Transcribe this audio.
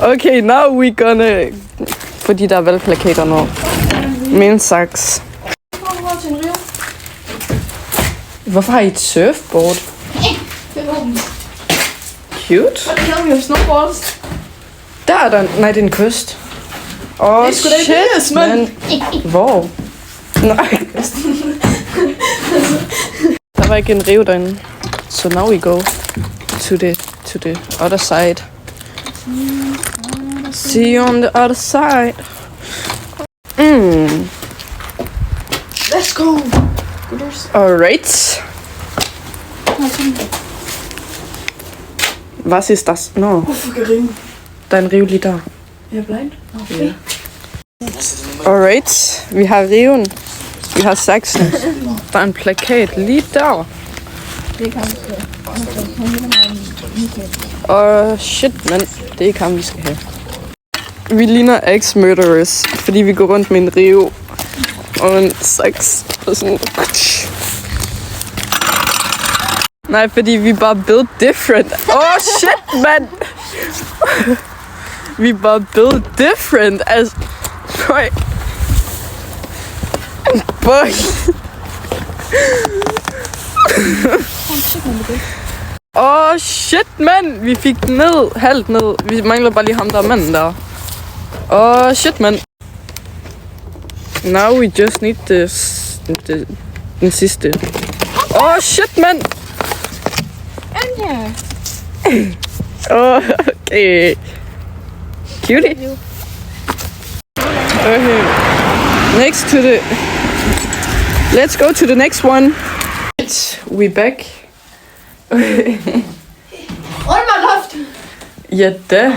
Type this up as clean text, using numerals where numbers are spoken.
Okay, now we gonna... Fordi der er valgplakater nu. Min saks. Hvorfor har I et surfboard? Cute. What the hell, we have snowboards. Der er der... Nej, det er en kyst. Åh, Det er sgu da ikke det, mand. Hvor? Nej. Der var ikke en rive derinde. So now we go to the other side. See you on the other side. Let's go. Alright. Was ist das? No. Hvorfor kan ringe? Der er en rive lige der. Jeg er blind. Okay. Alright. Vi har riven. Vi har saksen. Der er en plakat lige der. Shit, mand. Det er ikke ham, vi skal have. Vi ligner ex-murderers, fordi vi går rundt med en rive og en saks og sådan. Nej, fordi vi er bare built different. Shit, mand. Vi er bare built different as... Boy. Shit, mand. Vi fik den ned. Halvt ned. Vi mangler bare lige ham, der er manden der. Shit, mand. Now we just need den sidste. Shit, mand. Okay. Cutie. Okay. Next to the... Let's go to the next one. We back. Under mig loft. Ja da.